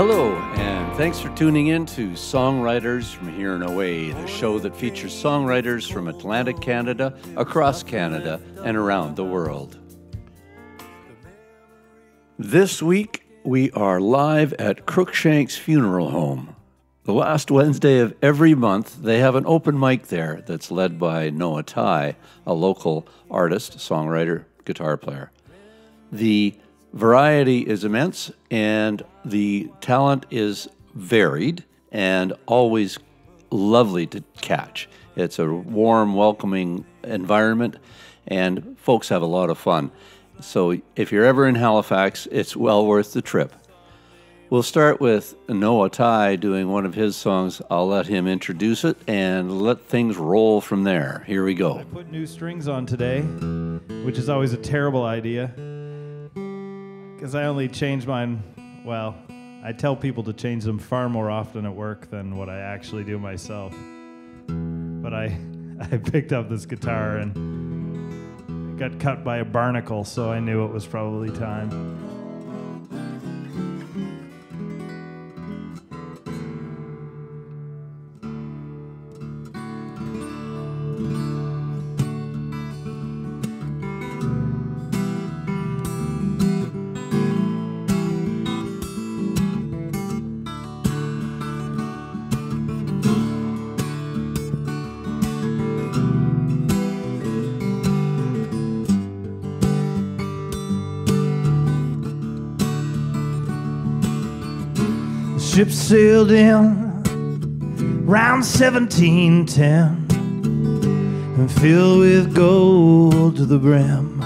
Hello, and thanks for tuning in to Songwriters from Here and Away, the show that features songwriters from Atlantic Canada, across Canada, and around the world. This week, we are live at Cruikshanks Funeral Home. The last Wednesday of every month, they have an open mic there that's led by Noah Tai, a local artist, songwriter, guitar player. The variety is immense, and the talent is varied and always lovely to catch. It's a warm, welcoming environment, and folks have a lot of fun. So if you're ever in Halifax, it's well worth the trip. We'll start with Noah Tai doing one of his songs. I'll let him introduce it and let things roll from there. Here we go. I put new strings on today, which is always a terrible idea, because I only change mine, well, I tell people to change them far more often at work than what I actually do myself. But I picked up this guitar and got cut by a barnacle, so I knew it was probably time. Ship sailed in round 1710 and filled with gold to the brim.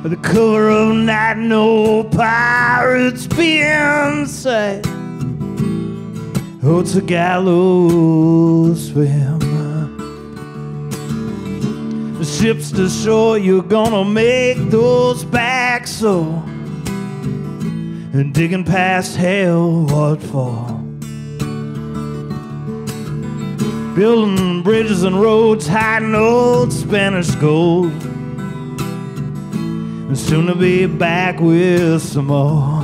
By the cover of night, no pirates being sight. Oh, it's a gallows for him. The ship's to shore, you're gonna make those backs so. And digging past hell, what for? Building bridges and roads, hiding old Spanish gold, and soon to be back with some more.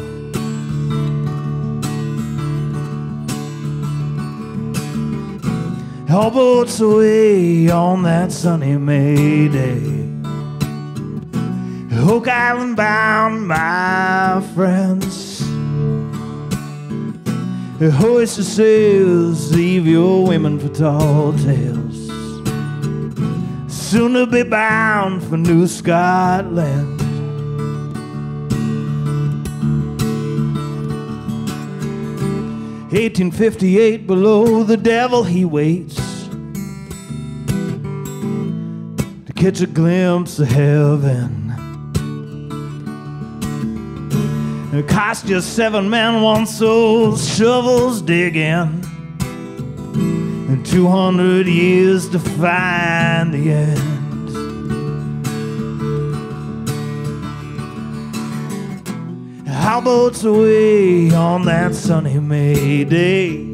All boats away on that sunny May day. Oak Island bound, my friends. Hoist the sails, leave your women for tall tales. Soon to be bound for New Scotland. "1858, below the devil he waits to catch a glimpse of heaven. It cost you 7 men, 1 soul, shovels digging, and 200 years to find the end. How boats away on that sunny May day.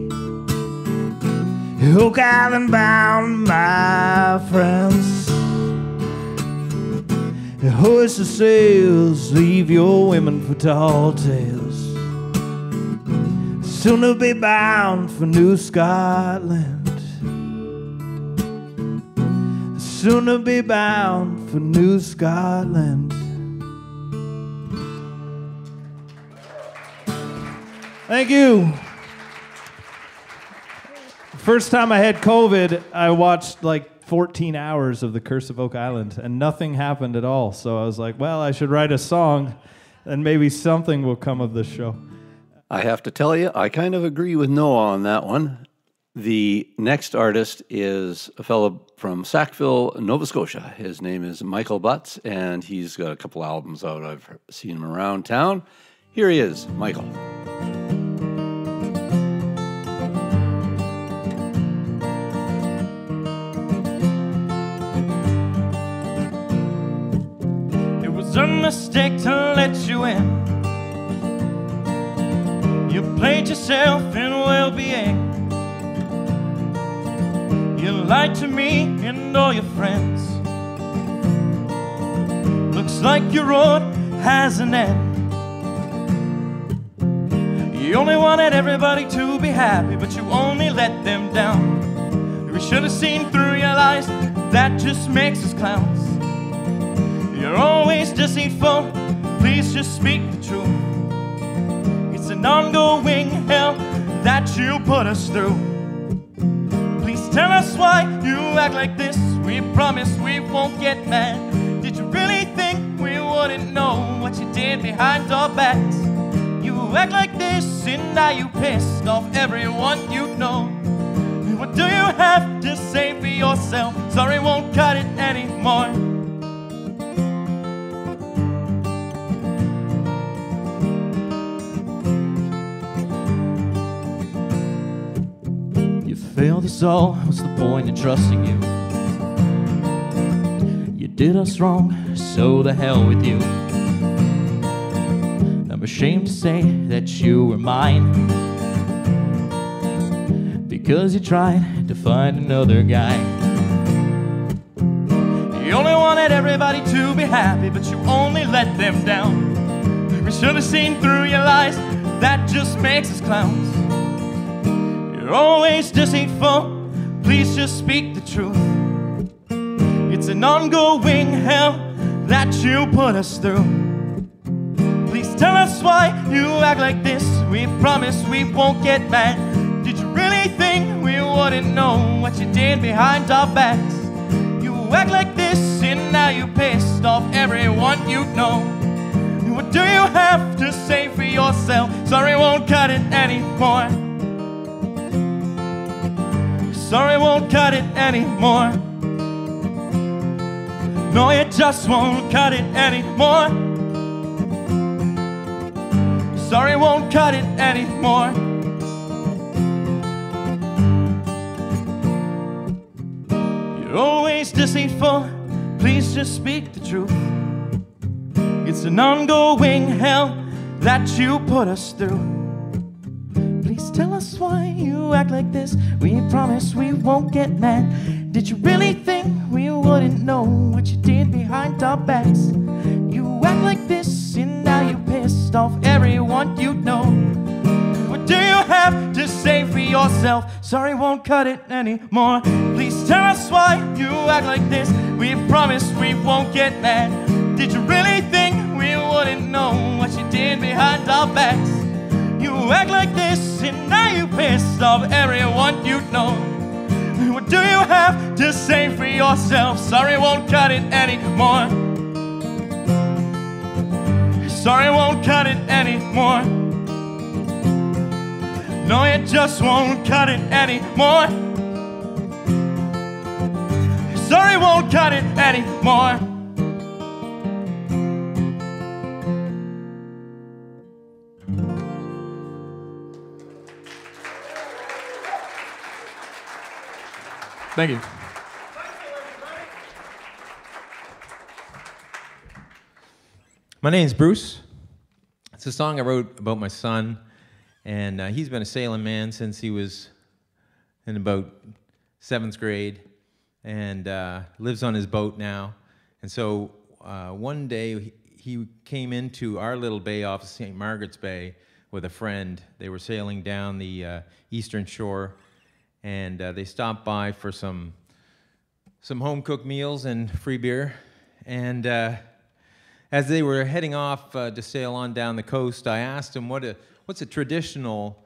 Oak Island bound, my friends. Hoist the sails, leave your women for tall tales. Soon to be bound for New Scotland. Soon to be bound for New Scotland. Thank you. First time I had COVID, I watched like 14 hours of The Curse of Oak Island, and nothing happened at all. So I was like, well, I should write a song, and maybe something will come of this show. I have to tell you, I kind of agree with Noah on that one. The next artist is a fellow from Sackville, Nova Scotia. His name is Michael Butz, and he's got a couple albums out. I've seen him around town. Here he is, Michael. It's a mistake to let you in. You played yourself in well-being. You lied to me and all your friends. Looks like your road has an end. You only wanted everybody to be happy, but you only let them down. We should have seen through your lies, that just makes us clowns. You're always deceitful, please just speak the truth. It's an ongoing hell that you put us through. Please tell us why you act like this. We promise we won't get mad. Did you really think we wouldn't know what you did behind our backs? You act like this and now you pissed off everyone you know. What do you have to say for yourself? Sorry, won't cut it anymore. You failed us all, what's the point in trusting you? You did us wrong, so the hell with you. I'm ashamed to say that you were mine, because you tried to find another guy. You only wanted everybody to be happy, but you only let them down. We should have seen through your lies, that just makes us clowns. You're always deceitful, please just speak the truth. It's an ongoing hell that you put us through. Please tell us why you act like this. We promise we won't get mad. Did you really think we wouldn't know what you did behind our backs? You act like this and now you pissed off everyone you know. What do you have to say for yourself? Sorry, won't cut it anymore. Sorry, won't cut it anymore. No, it just won't cut it anymore. Sorry, won't cut it anymore. You're always deceitful, please just speak the truth. It's an ongoing hell that you put us through. Please tell us why you act like this. We promise we won't get mad. Did you really think we wouldn't know what you did behind our backs? You act like this and now you pissed off everyone you know. What do you have to say for yourself? Sorry, won't cut it anymore. Please tell us why you act like this. We promise we won't get mad. Did you really think we wouldn't know what you did behind our backs? You act like this and now you pissed off everyone you know. What do you have to say for yourself? Sorry, won't cut it anymore. Sorry, won't cut it anymore. No, it just won't cut it anymore. Sorry, won't cut it anymore. Thank you. My name's Bruce. It's a song I wrote about my son, and he's been a sailing man since he was in about 7th grade, and lives on his boat now. And so one day he came into our little bay off of St. Margaret's Bay with a friend. They were sailing down the eastern shore, and they stopped by for some home-cooked meals and free beer. And as they were heading off to sail on down the coast, I asked him, what's a traditional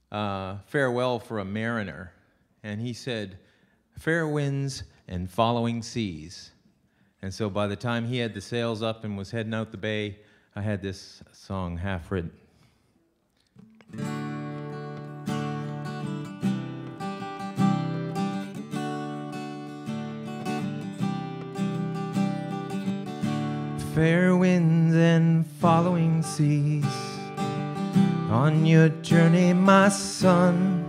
farewell for a mariner? And he said, fair winds and following seas. And so by the time he had the sails up and was heading out the bay, I had this song half written. Fair winds and following seas, on your journey, my son.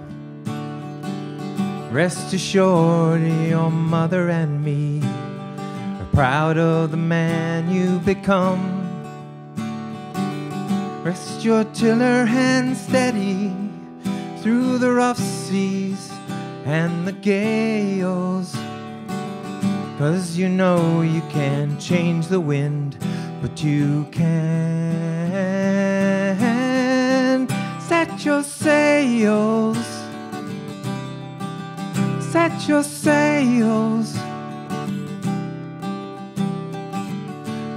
Rest assured, your mother and me are proud of the man you've become. Rest your tiller hand steady through the rough seas and the gales, 'cause you know you can't change the wind, but you can set Set your sails. Set your sails.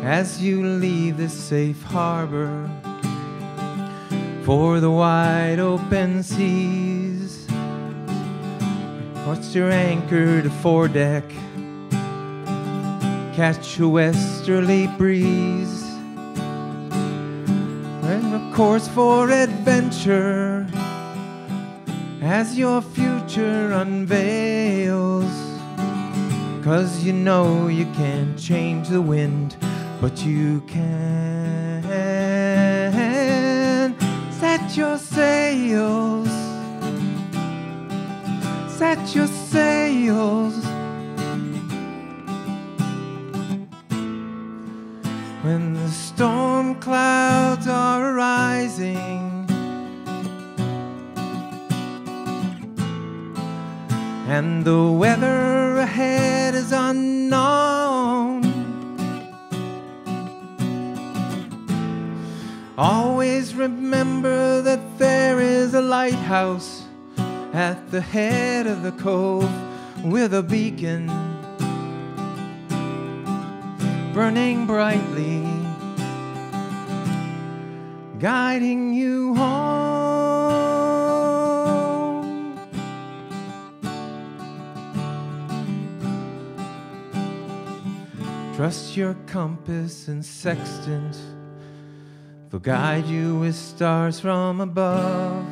As you leave this safe harbor for the wide open seas, what's your anchor to foredeck? Catch a westerly breeze, and of course for adventure as your future unveils. 'Cause you know you can't change the wind, but you can set your sails. Set your sails. When the storm clouds are rising and the weather ahead is unknown, always remember that there is a lighthouse at the head of the cove with a beacon burning brightly, guiding you home. Trust your compass and sextant, they'll guide you with stars from above.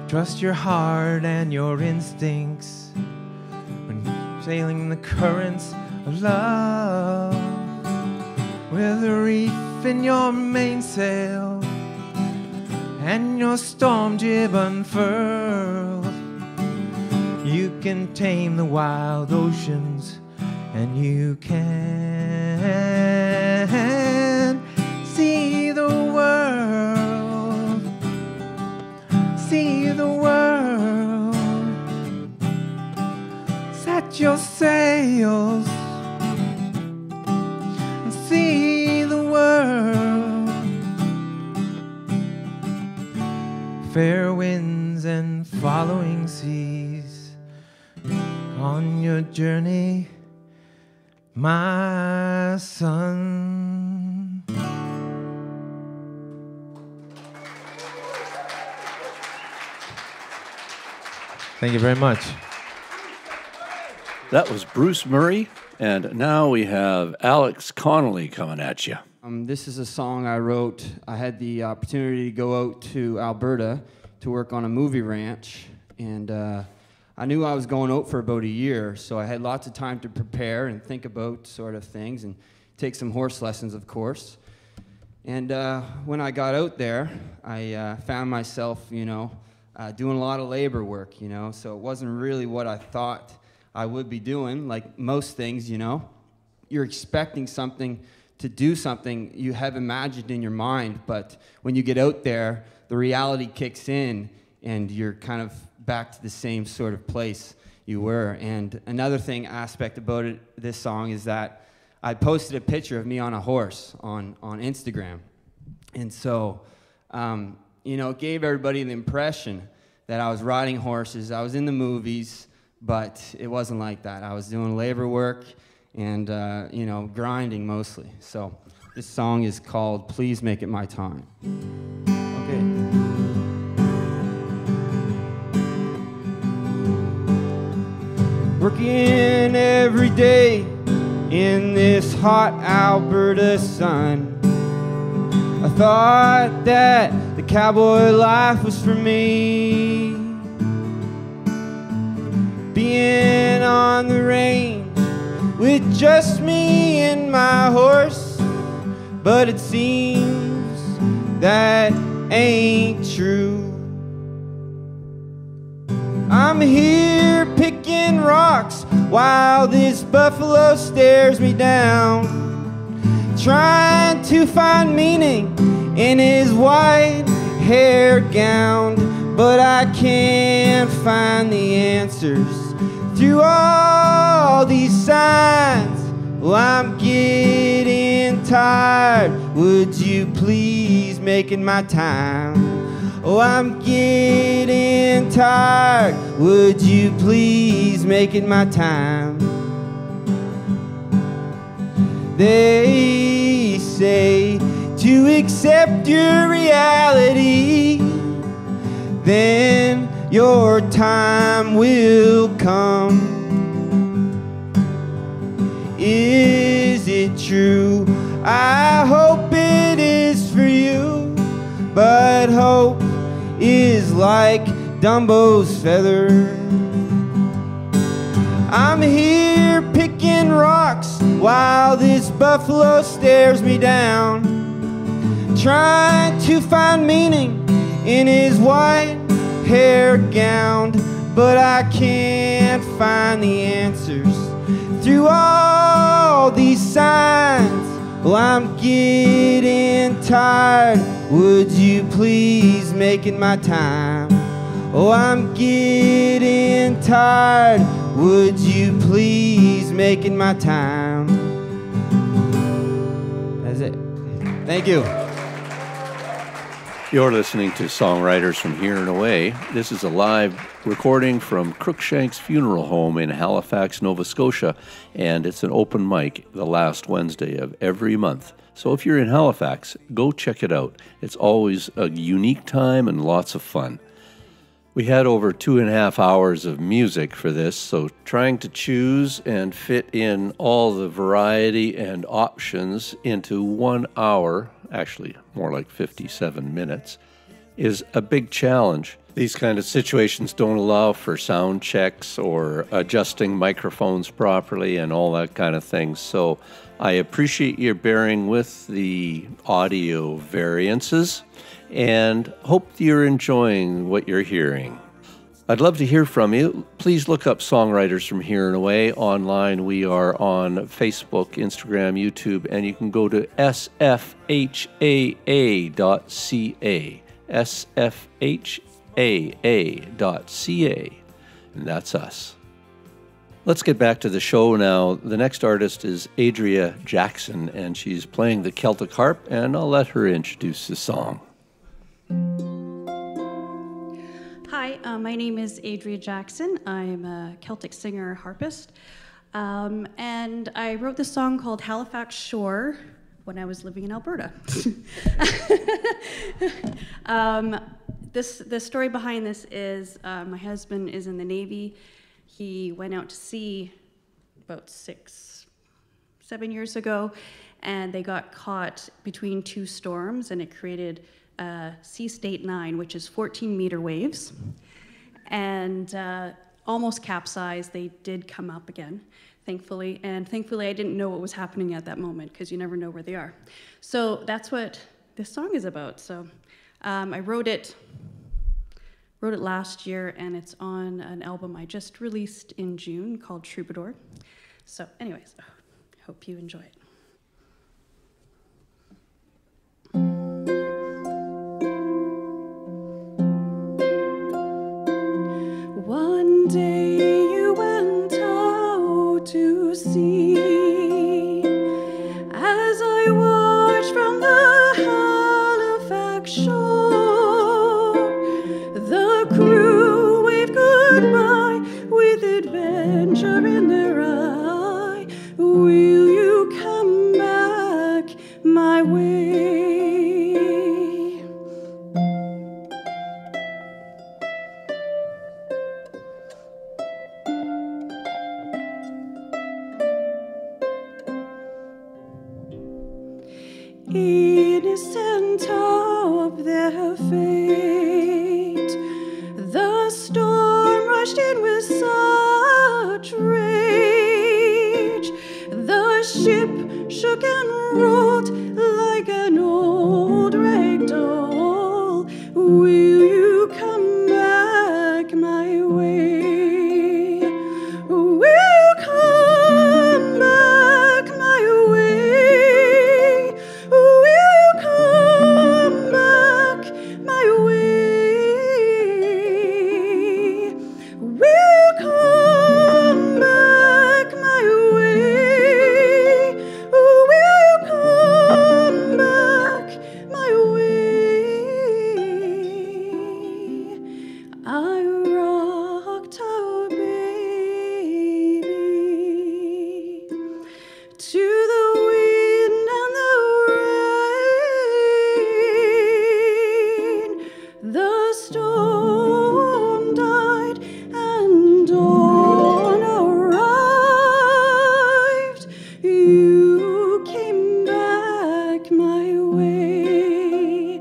Trust your heart and your instincts when sailing the currents of love. With a reef in your mainsail and your storm jib unfurled, you can tame the wild oceans, and you can see the world, see the world. Set your sails and see the world. Fair winds and following seas on your journey, my son. Thank you very much. That was Bruce Murray, and now we have Alex Connoly coming at you. This is a song I wrote. I had the opportunity to go out to Alberta to work on a movie ranch, and I knew I was going out for about a year, so I had lots of time to prepare and think about sort of things and take some horse lessons, of course. And when I got out there, I found myself, doing a lot of labor work, so it wasn't really what I thought I would be doing. Like most things, you're expecting something to do something you have imagined in your mind, but when you get out there, the reality kicks in and you're kind of back to the same sort of place you were. And another aspect about this song is that I posted a picture of me on a horse on Instagram. And so, it gave everybody the impression that I was riding horses, I was in the movies, but it wasn't like that. I was doing labor work and, grinding mostly. So this song is called Please Make It My Time. Okay. Working every day in this hot Alberta sun, I thought that the cowboy life was for me. Being on the range with just me and my horse, but it seems that ain't true. I'm here picking rocks while this buffalo stares me down, trying to find meaning in his white hair gown, but I can't find the answers through all these signs. Well, I'm getting tired. Would you please make it my time? Oh, I'm getting tired. Would you please make it my time? They say to accept your reality, then your time will come. Is it true? I hope it is for you, but hope is like Dumbo's feather. I'm here picking rocks while this buffalo stares me down, trying to find meaning in his white hair gown, but I can't find the answers through all these signs. Well, I'm getting tired. Would you please make it my time? Oh, I'm getting tired. Would you please make it my time? That's it. Thank you. You're listening to Songwriters from Here and Away. This is a live recording from Cruikshanks Funeral Home in Halifax, Nova Scotia, and it's an open mic the last Wednesday of every month. So if you're in Halifax, go check it out. It's always a unique time and lots of fun. We had over 2.5 hours of music for this, so trying to choose and fit in all the variety and options into 1 hour, actually more like 57 minutes, is a big challenge. These kind of situations don't allow for sound checks or adjusting microphones properly and all that kind of thing. So I appreciate you bearing with the audio variances and hope you're enjoying what you're hearing. I'd love to hear from you. Please look up Songwriters from Here and Away online. We are on Facebook, Instagram, YouTube, and you can go to sfhaa.ca, sfhaa.ca, and that's us. Let's get back to the show now. The next artist is Adria Jackson, and she's playing the Celtic harp, and I'll let her introduce the song. Hi, my name is Adria Jackson. I'm a Celtic singer singer-harpist, and I wrote this song called Halifax Shore when I was living in Alberta. The story behind this is my husband is in the Navy. He went out to sea about 6-7 years ago, and they got caught between two storms, and it created Sea State 9, which is 14-meter waves, and almost capsized. They did come up again, thankfully, and thankfully I didn't know what was happening at that moment, because you never know where they are. So that's what this song is about. So I wrote it last year, and it's on an album I just released in June called Troubadour. So anyways, hope you enjoy it. One day you went out to sea, as I watched from the Halifax shore, the crew waved goodbye with adventure in their eye. Will you come back my way? Innocent of their fate, the storm rushed in with such rage. The ship shook and rolled like an old rag doll. Will you come back my way? Will you come back my way? Will you come back my way? Will you come back my way? Will you come I rocked our baby to the wind and the rain. The storm died and dawn arrived. You came back my way.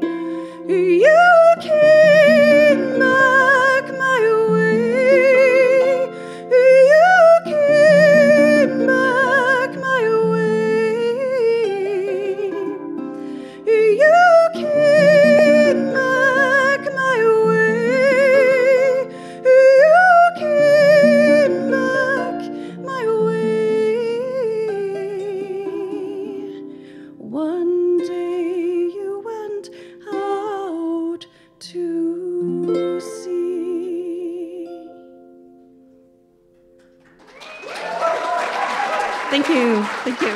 You came back my way. You came back my way. You came back my way. You came back my way. One day you went out to sea. Thank you. Thank you.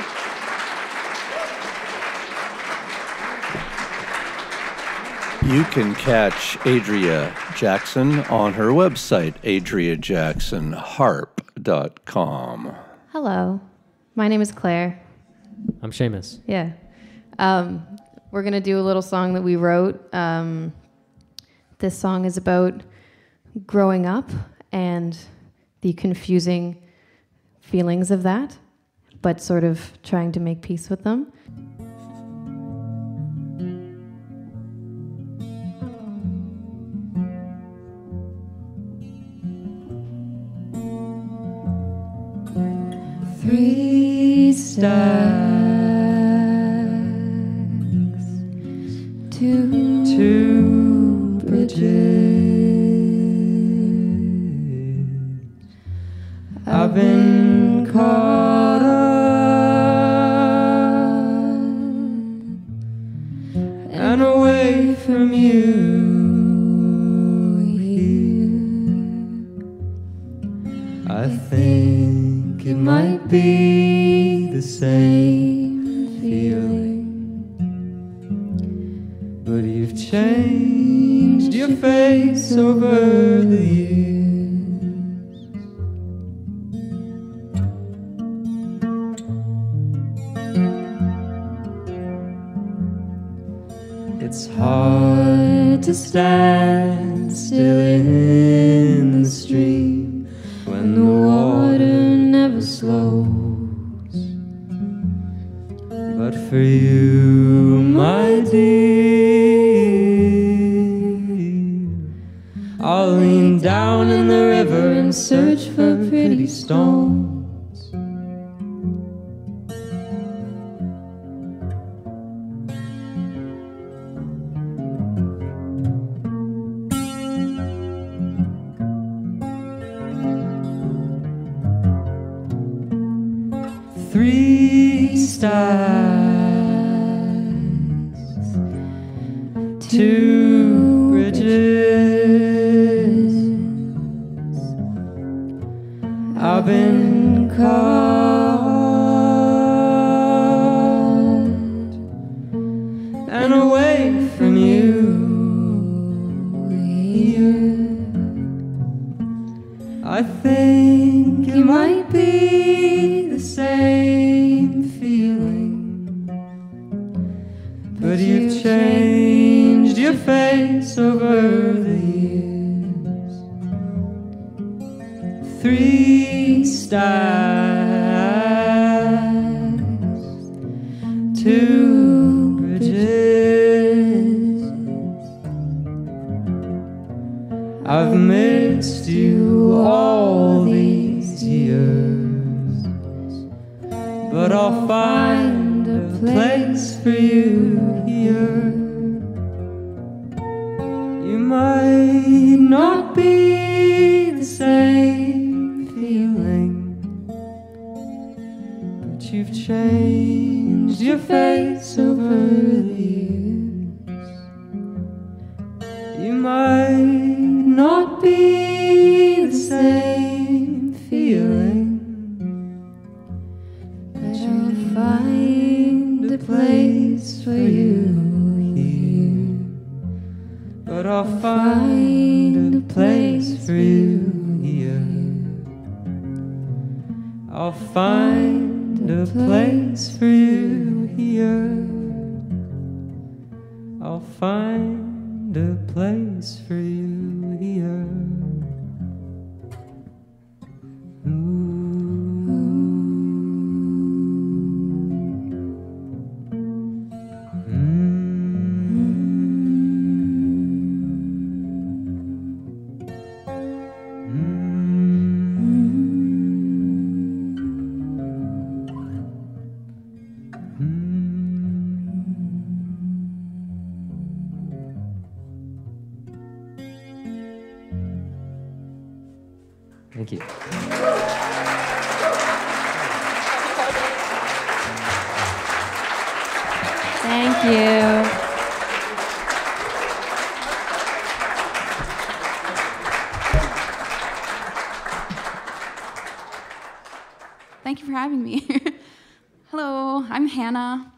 You can catch Adria Jackson on her website, adriajacksonharp.com. Hello, my name is Claire. I'm Seamus. Yeah. We're going to do a little song that we wrote. This song is about growing up and the confusing feelings of that, but sort of trying to make peace with them. Three stacks, two bridges. I've been caught on and away from you here. I think it might be the same feeling, but you've changed your face over the years. It's hard to stand still in the stream when the water never slows. But for you, my dear, I'll lean down in the river and search for pretty stones. Three stacks, two bridges. I've been caught and away from you here. I think you might be the same feeling, but you've changed your face over the years. Three stacks, two bridges. I've missed you all these years, but I'll find a place for you here. You might not be the same feeling, but you've changed your face over the years. You might not be the same feeling, but you'll find a place for you here. But I'll find a place I'll find a place for you here. I'll find a place for you here. Thank you. Thank you. Thank you for having me. Hello, I'm Hannah.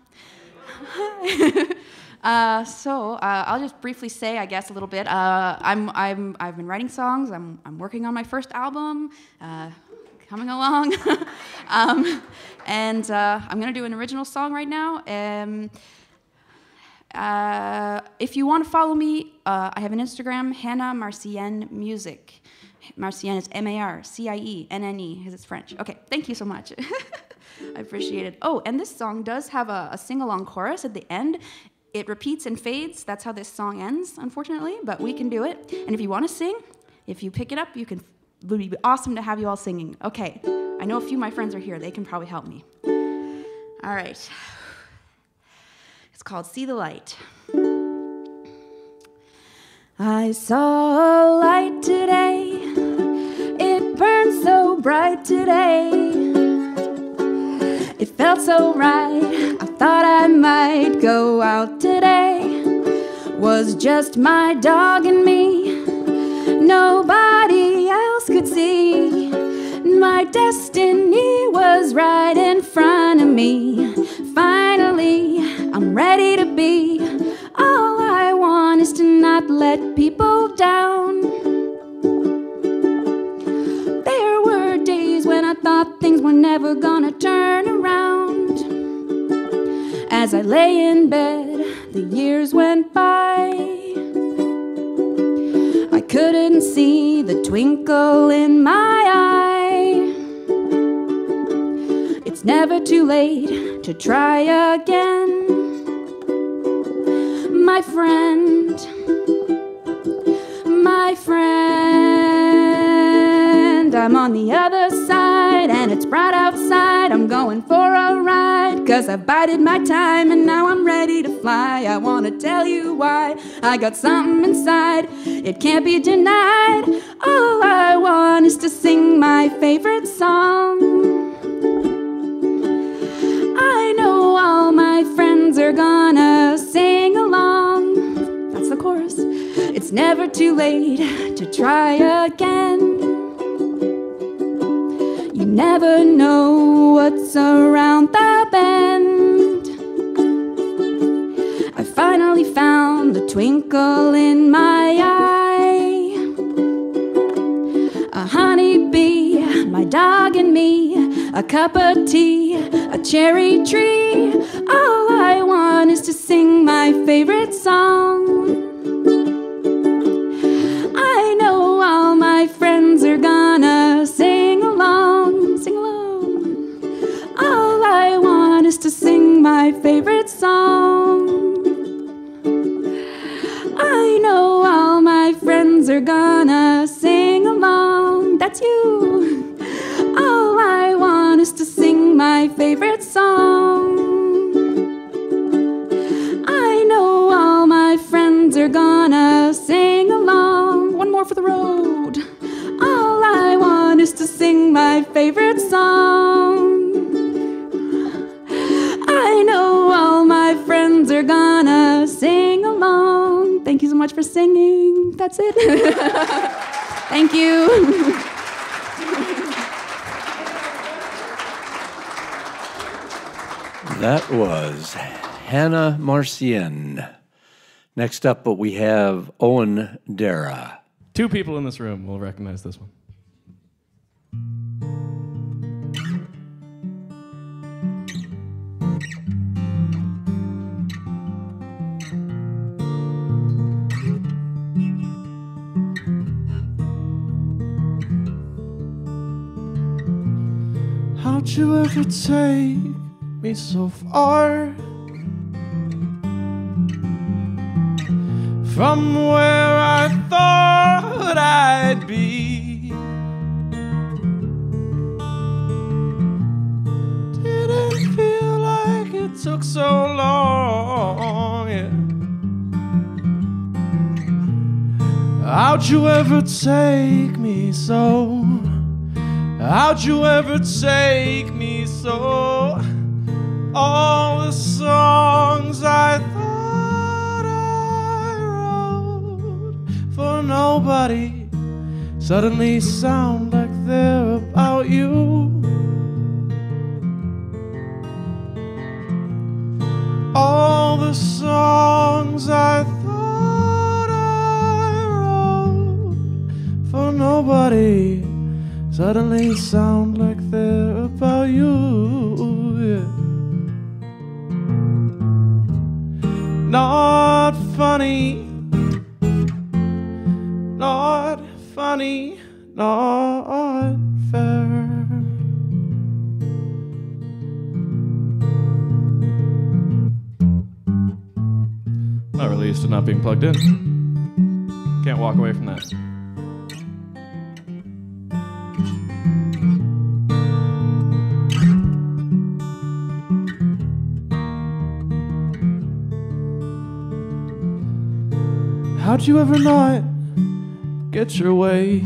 I'll just briefly say, I guess, a little bit. I've been writing songs. I'm working on my first album, coming along, and I'm gonna do an original song right now. If you want to follow me, I have an Instagram, Hannah Marcienne Music. Marcienne is Marcienne, because it's French. Okay, thank you so much. I appreciate it. Oh, and this song does have a sing-along chorus at the end. It repeats and fades. That's how this song ends, unfortunately, but we can do it. And if you want to sing, if you pick it up, it would be awesome to have you all singing. Okay, I know a few of my friends are here. They can probably help me. All right. It's called See the Light. I saw a light today. It burned so bright today. It felt so right, I thought I might go out today. Was just my dog and me, nobody else could see. My destiny was right in front of me. Finally, I'm ready to be. All I want is to not let people down. There were days when I thought things were never gonna turn around. As I lay in bed, the years went by. I couldn't see the twinkle in my eye. It's never too late to try again. My friend, I'm on the other side, and it's bright outside. I'm going for a ride, 'cause I bided my time, and now I'm ready to fly. I wanna tell you why. I got something inside, it can't be denied. All I want is to sing my favorite song. I know all my friends are gonna sing along. That's the chorus. It's never too late to try again. You never know what's around the bend. I finally found the twinkle in my eye. A honeybee, my dog and me, a cup of tea, a cherry tree. All I want is to sing my favorite song. I know all my friends are gonna sing along, sing along. All I want is to sing my favorite song. I know all my friends are gonna sing along. That's you. All I want is to sing my favorite song. I know all my friends are gonna sing along. One more for the road. All I want is to sing my favorite song. I know all my friends are gonna sing along. Thank you so much for singing. That's it. Thank you. That was Hannah Marcienne. Next up, we have Owen Darrah. 2 people in this room will recognize this one. How'd you ever take me so far from where I thought I'd be? Didn't feel like it took so long, yeah. How'd you ever take me so? How'd you ever take me so? All the songs I thought I wrote for nobody suddenly sound like they're about you. All the songs I thought I wrote for nobody suddenly sound like they're about you, yeah. Not funny, not funny, not fair. Not really used to not being plugged in. Can't walk away from that. How'd you ever not get your way?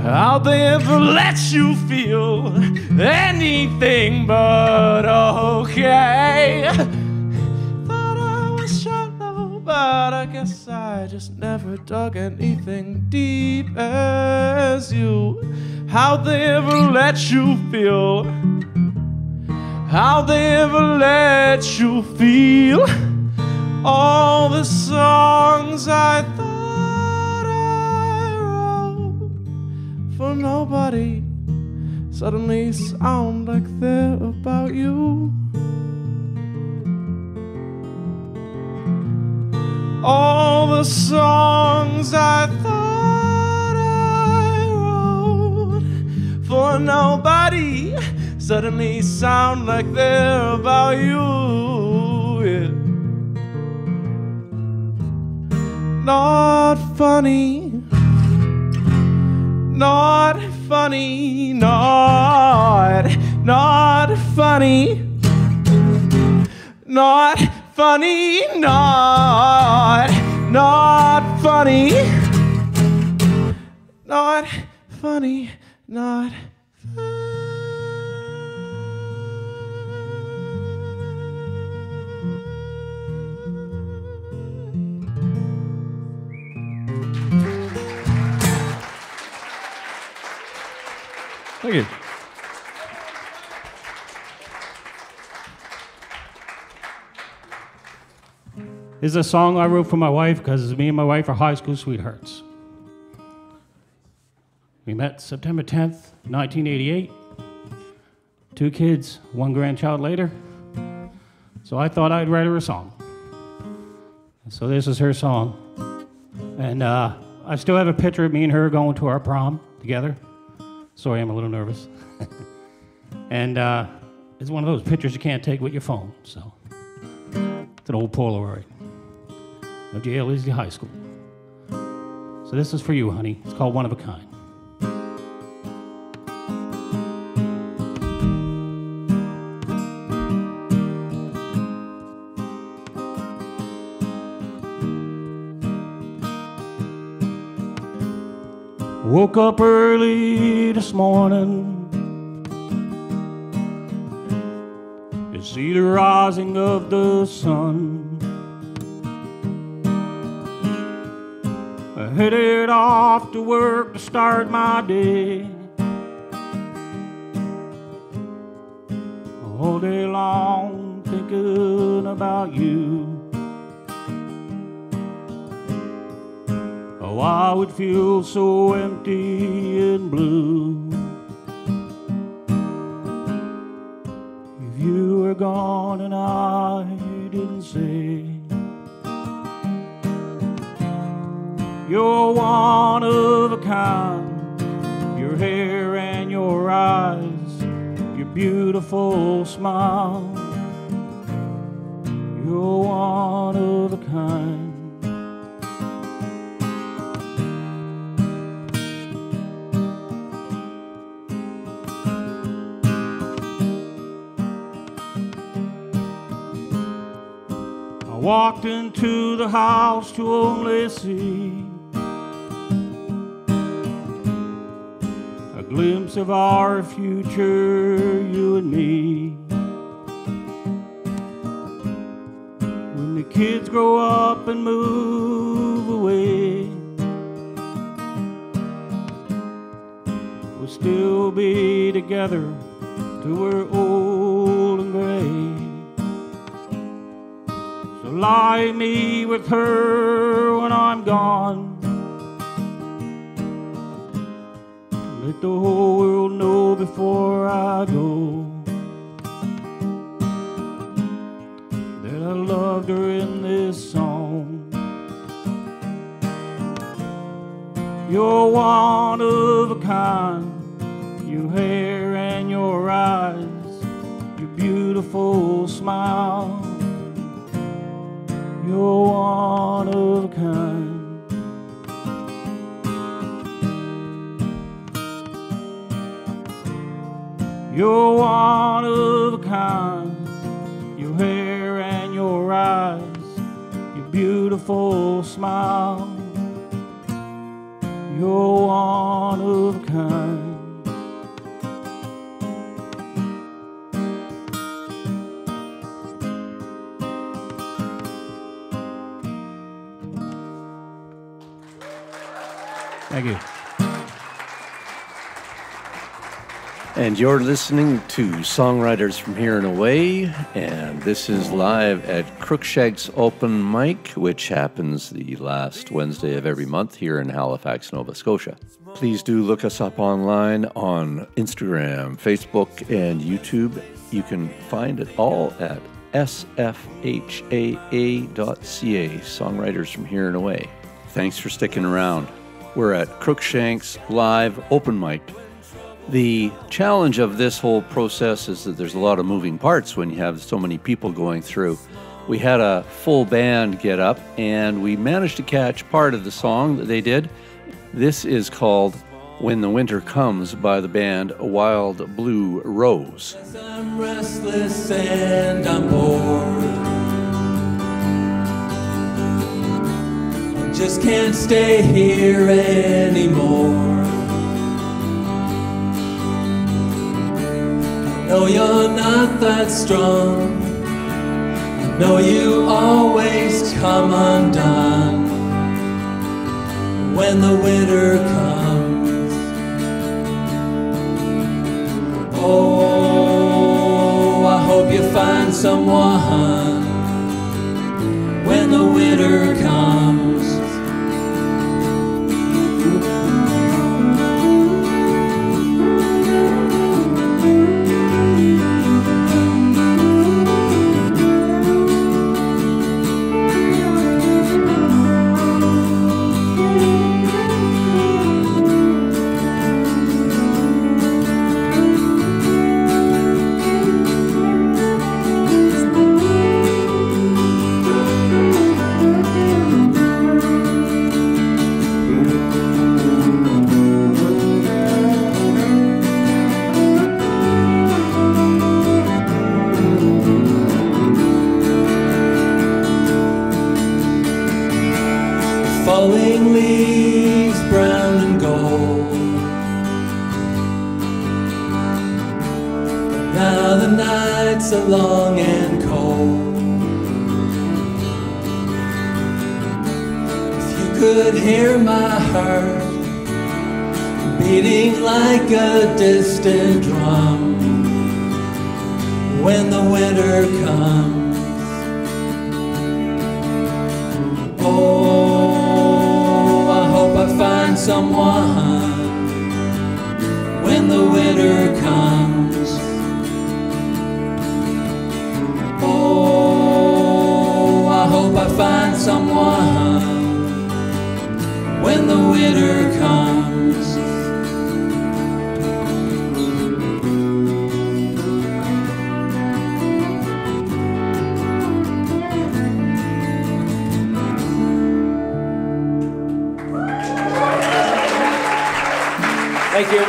How'd they ever let you feel anything but okay? Thought I was shallow, but I guess I just never dug anything deep as you. How'd they ever let you feel? How'd they ever let you feel all the songs I thought I wrote for nobody suddenly sound like they're about you? All the songs I thought I wrote for nobody suddenly sound like they're about you, yeah. Not funny, not funny, not funny, not funny, not funny, not funny, not Thank you. This is a song I wrote for my wife because me and my wife are high school sweethearts. We met September 10th, 1988. 2 kids, 1 grandchild later. So I thought I'd write her a song. So this is her song. And I still have a picture of me and her going to our prom together. Sorry, I'm a little nervous. And it's one of those pictures you can't take with your phone, so it's an old Polaroid of J.L. Easley High School. So this is for you, honey. It's called One of a Kind. Woke up early this morning to see the rising of the sun. I headed off to work to start my day. All day long thinking about you. Oh, I would feel so empty and blue if you were gone and I didn't say you're one of a kind. beautiful smile. You're one of a kind. I walked into the house to only see a glimpse of our future, you and me. When the kids grow up and move away, we'll still be together till we're old and gray. So lie me with her when I'm gone. Let the whole world know before I go that I loved her in this song. You're one of a kind, your hair and your eyes, your beautiful smile. You're one of a kind. You're one of a kind, your hair and your eyes, your beautiful smile. You're one of a kind. Thank you. And you're listening to Songwriters from Here and Away, and this is live at Cruikshanks Open Mic, which happens the last Wednesday of every month here in Halifax, Nova Scotia. Please do look us up online on Instagram, Facebook, and YouTube. You can find it all at sfhaa.ca, Songwriters from Here and Away. Thanks for sticking around. We're at Cruikshanks Live Open Mic. The challenge of this whole process is that there's a lot of moving parts when you have so many people going through. We had a full band get up, and we managed to catch part of the song that they did. This is called When the Winter Comes by the band Wild Blue Rose. I'm restless and I'm bored. I just can't stay here anymore. No, you're not that strong. No, you always come undone when the winter comes. Oh, I hope you find someone when the winter comes. Falling leaves, brown and gold. But now the nights are long and cold. If you could hear my heart beating like a distant drum when the winter comes. Find someone when the winter comes. Oh, I hope I find someone when the winter comes. Thank you.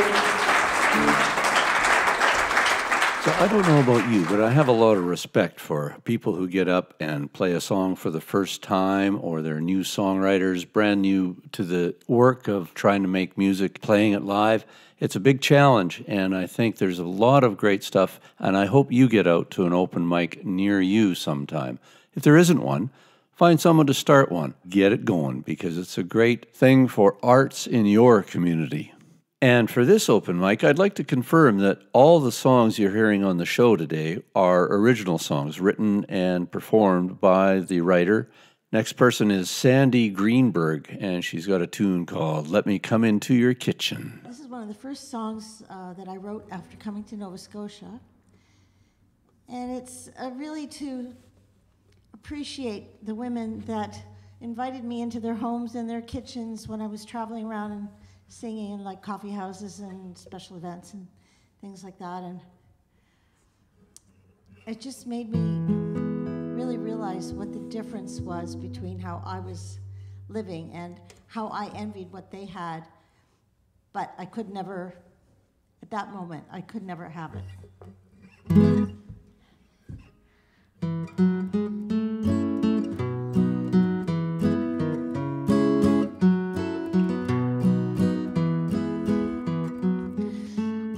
So I don't know about you, but I have a lot of respect for people who get up and play a song for the first time, or they're new songwriters, brand new to the work of trying to make music, playing it live. It's a big challenge, and I think there's a lot of great stuff, and I hope you get out to an open mic near you sometime. If there isn't one, find someone to start one. Get it going, because it's a great thing for arts in your community. And for this open mic, I'd like to confirm that all the songs you're hearing on the show today are original songs written and performed by the writer. Next person is Sandy Greenberg, and she's got a tune called Let Me Come Into Your Kitchen. This is one of the first songs that I wrote after coming to Nova Scotia. And it's really to appreciate the women that invited me into their homes and their kitchens when I was traveling around and singing in like coffee houses and special events and things like that. And it just made me really realize what the difference was between how I was living and how I envied what they had. But I could never, at that moment, I could never have it.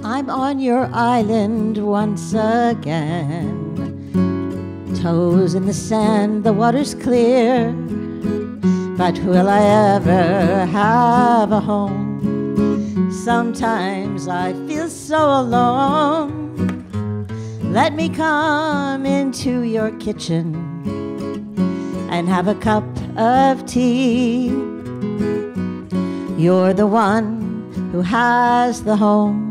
I'm on your island once again. Toes in the sand, the water's clear. But will I ever have a home? Sometimes I feel so alone. Let me come into your kitchen and have a cup of tea. You're the one who has the home.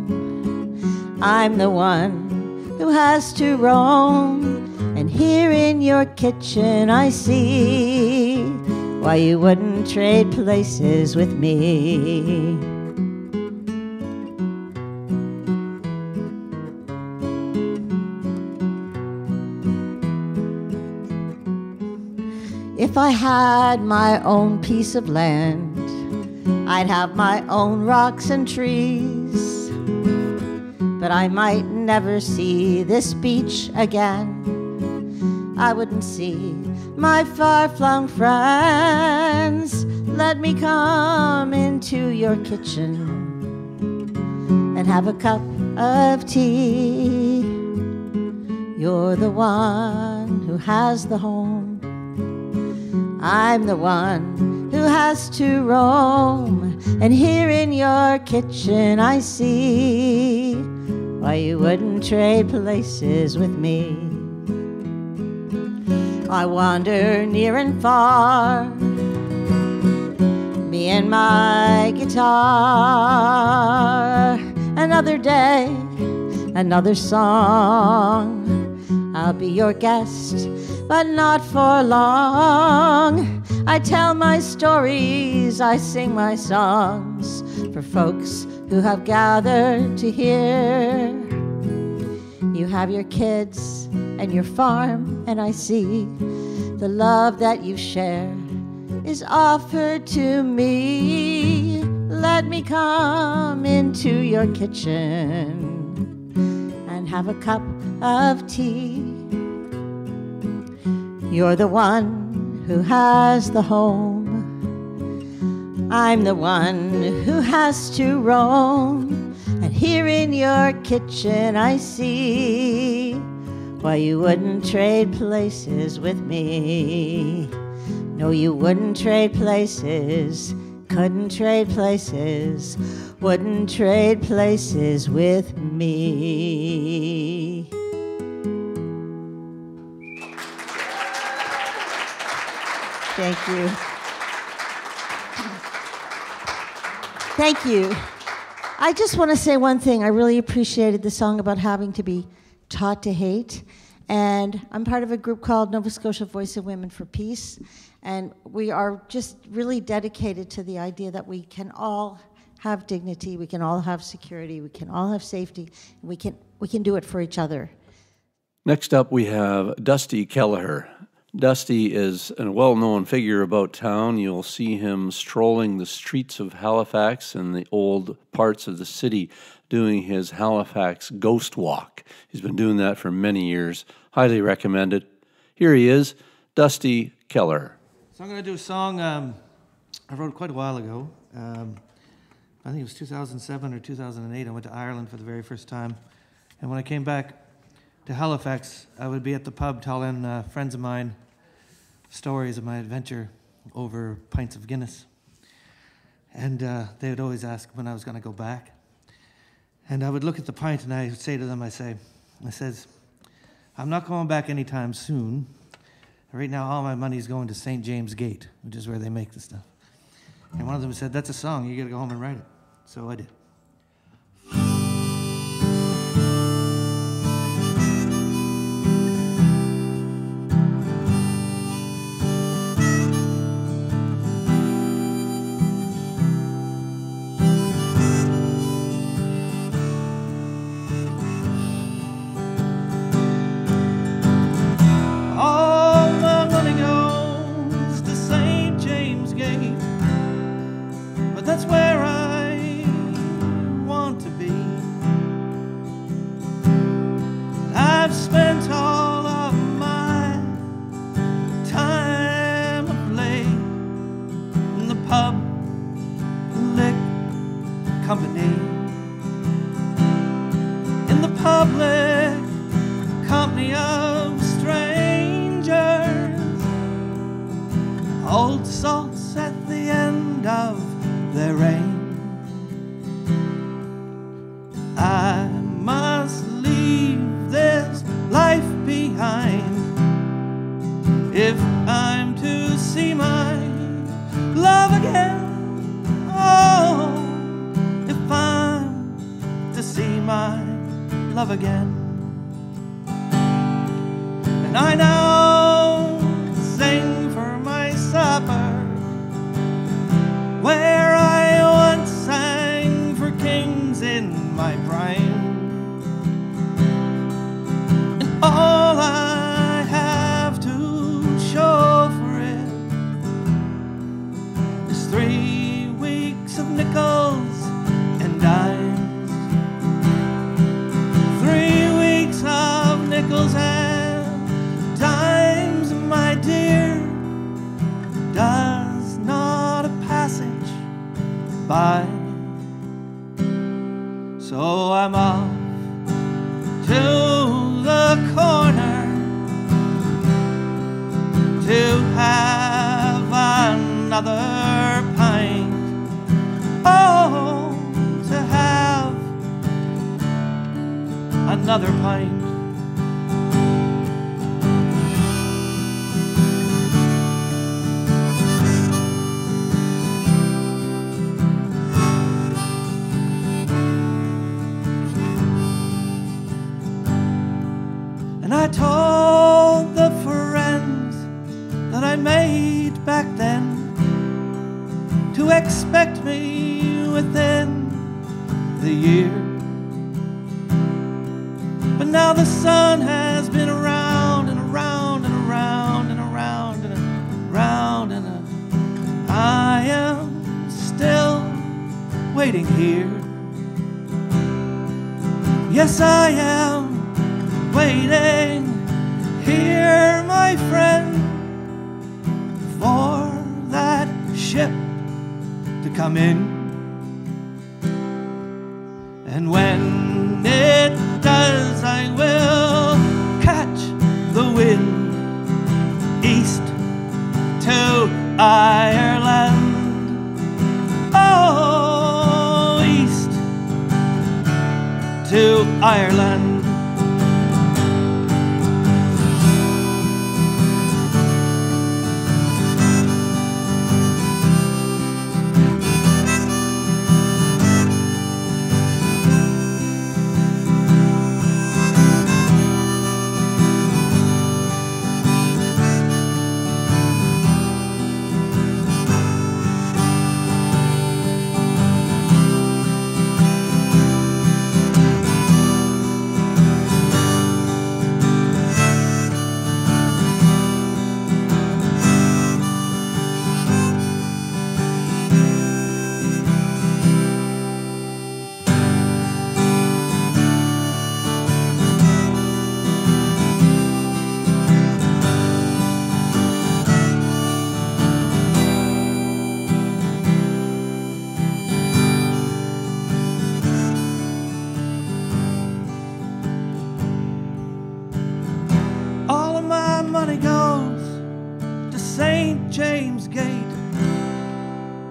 I'm the one who has to roam. And here in your kitchen I see why you wouldn't trade places with me. If I had my own piece of land, I'd have my own rocks and trees. But I might never see this beach again. I wouldn't see my far-flung friends. Let me come into your kitchen and have a cup of tea. You're the one who has the home. I'm the one who has to roam. And here in your kitchen I see why you wouldn't trade places with me. I wander near and far, me and my guitar. Another day, another song. I'll be your guest, but not for long. I tell my stories, I sing my songs for folks who have gathered to hear. You have your kids and your farm, and I see the love that you share is offered to me. Let me come into your kitchen and have a cup of tea. You're the one who has the home. I'm the one who has to roam. And here in your kitchen I see why you wouldn't trade places with me. No, you wouldn't trade places, couldn't trade places, wouldn't trade places with me. Thank you. Thank you. I just want to say one thing. I really appreciated the song about having to be taught to hate. And I'm part of a group called Nova Scotia Voice of Women for Peace. And we are just really dedicated to the idea that we can all have dignity, we can all have security, we can all have safety, and we can do it for each other. Next up, we have Dusty Keleher. Dusty is a well-known figure about town. You'll see him strolling the streets of Halifax and the old parts of the city doing his Halifax ghost walk. He's been doing that for many years. Highly recommend it. Here he is, Dusty Keleher. So I'm going to do a song I wrote quite a while ago. I think it was 2007 or 2008. I went to Ireland for the very first time. And when I came back to Halifax, I would be at the pub telling friends of mine stories of my adventure over pints of Guinness. And they would always ask when I was going to go back. And I would look at the pint and I would say to them, I says, I'm not going back anytime soon. Right now, all my money's going to St. James Gate, which is where they make the stuff. And one of them said, that's a song, you got to go home and write it. So I did.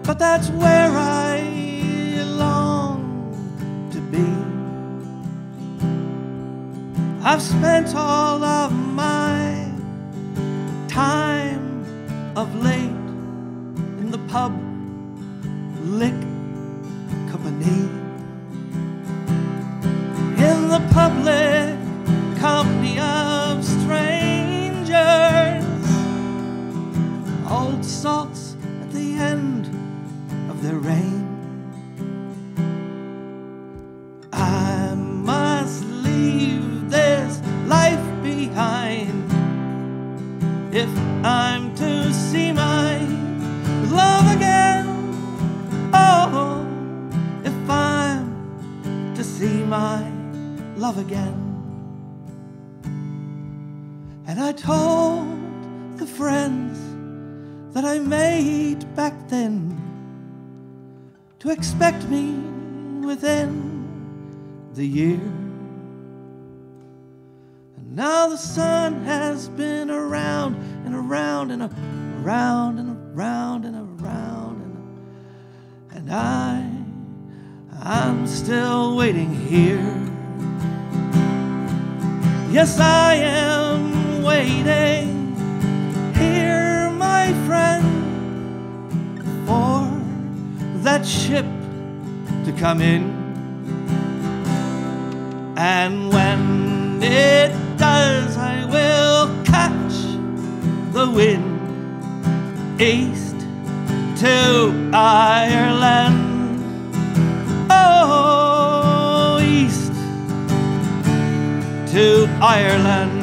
but that's where I long to be. I've spent all of my time of late in the public company, in the public company of strangers, old salts at the end of their reign. I must leave this life behind if I'm to see my love again. Oh, if I'm to see my love again. And I told the friends that I made back then to expect me within the year. And now the sun has been around and around and around and around and around, and I'm still waiting here. Yes, I am waiting here, my friend, for that ship to come in. And when it does, I will catch the wind east to Ireland. Oh, east to Ireland.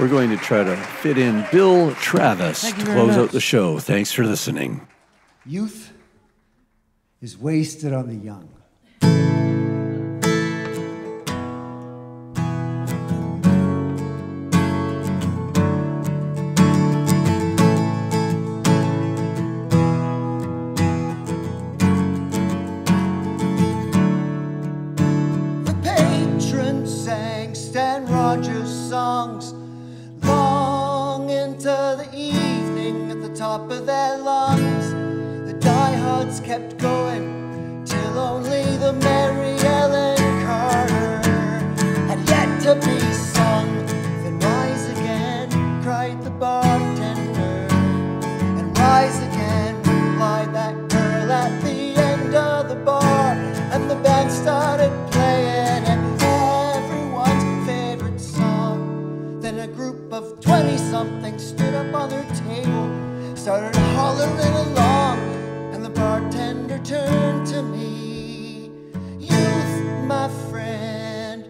We're going to try to fit in Bill Travis to close out the show. Thanks for listening. Youth is wasted on the young. The patrons sang Stan Rogers songs long into the evening at the top of their lungs. The diehards kept going till only the Mary Ellen Carter had yet to be sung. Then rise again, cried the bartender, and rise again, replied that girl at the end of the bar. And the band started playing and everyone's favorite song. Then a group of 20-somethings stood up on their table, started hollering along, and the bartender turned to me. Youth, my friend,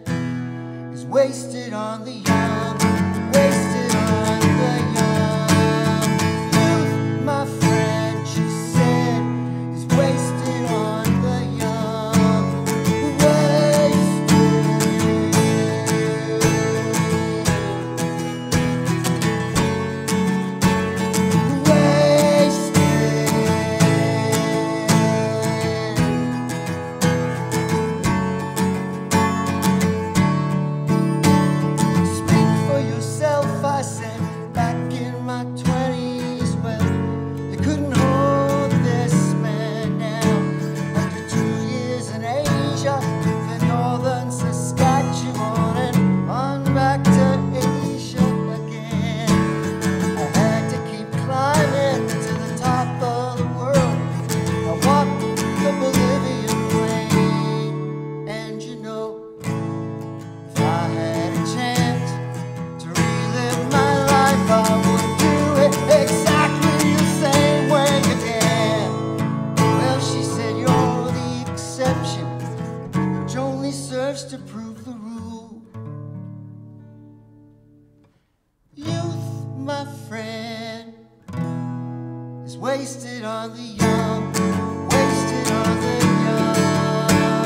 is wasted on the young, wasted on the young. Youth, my friend, she said, is wasted on the young, Speak for yourself, I said, back in my 20s. Well, they couldn't hold this man down. After 2 years in Asia, the northern Saskatchewan, and on back to Asia again. I had to keep climbing to the top of the world. I walked the Bolivian plain, and you know, if I had a chance to relive my life, I would do it exactly the same way again. Well, she said, you're the exception, which only serves to prove the rule. Youth, my friend, is wasted on the young, wasted on the young.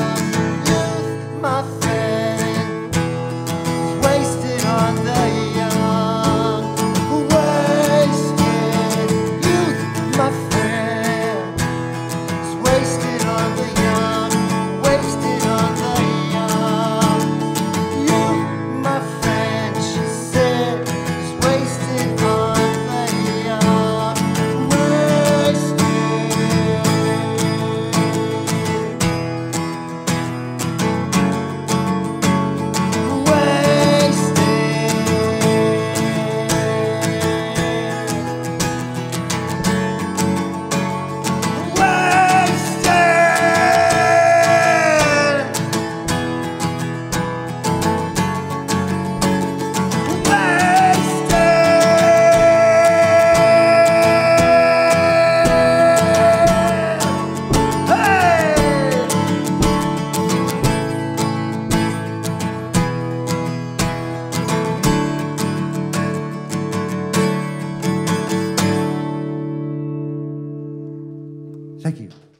Thank you.